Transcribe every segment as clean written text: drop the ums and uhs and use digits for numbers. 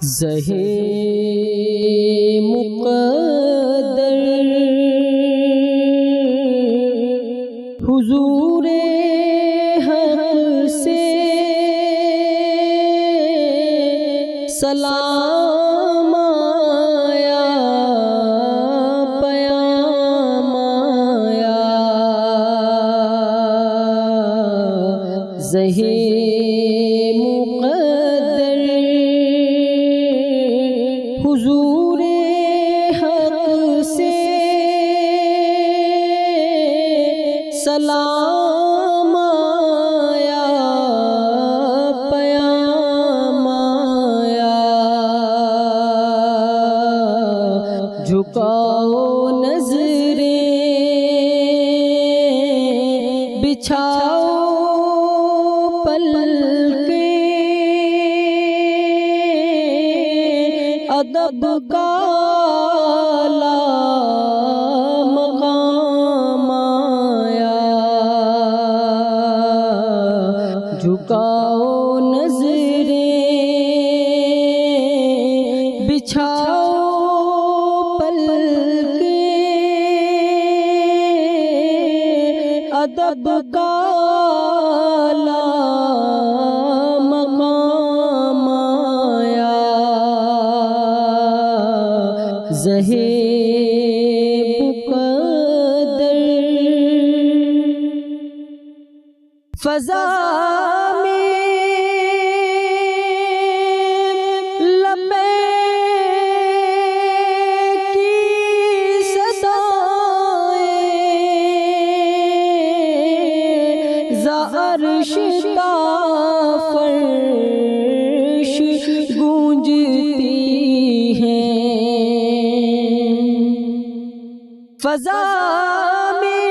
زہے مقدر حضور حق سے سلام آیا، پیام آیا۔ زہے حضور حق سے سلام آیا، پیام آیا۔ جھکاؤ نظریں، بچھاؤ پلکیں، ادب کا اعلیٰ مقام آیا۔ جھکاؤ نظریں، بچھاؤ پلکیں، ادب کا اعلیٰ مقام آیا۔ زہے مقدر فضا میں لبیک کی صدائیں، ز عرش تا فرش گونجتی ہیں۔ فضا میں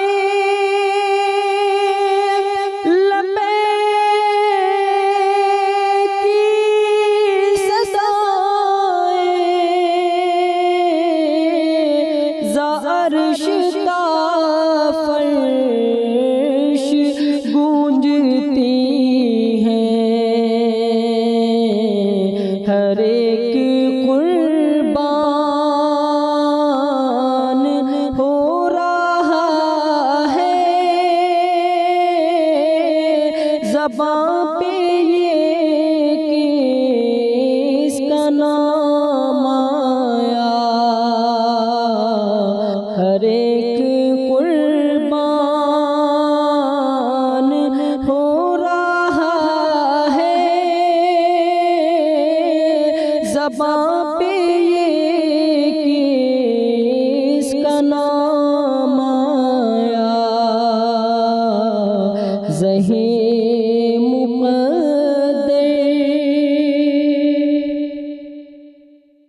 عرش تا فرش گونجتی ہیں۔ ہر ایک قربان ہو رہا ہے، زباں پہ یہ کہ اس کا نام آیا۔ ہر ایک قربان ہو رہا ہے، زباں پہ یہ کہ اس کا نام آیا۔ زہے مقدر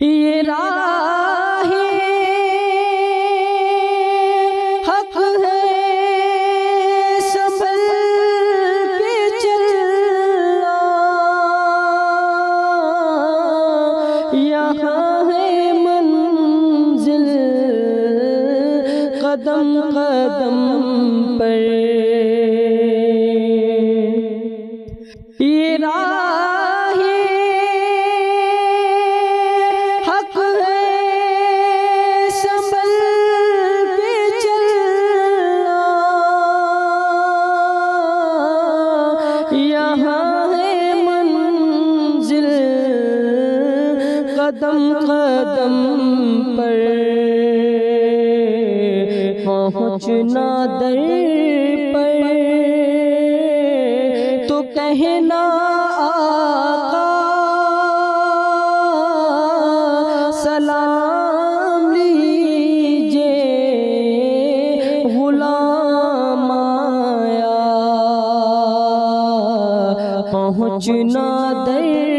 یہ راہ حق ہے، سنبھل کے چلنا، یہاں ہے منزل قدم قدم پر۔ یہ راہ حق ہے، سنبھل کے چلنا، یہاں ہے منزل قدم قدم پر۔ پہنچنا در پر تو کہنا آقا سلام لیجے، غلام آیا۔ پہنچنا در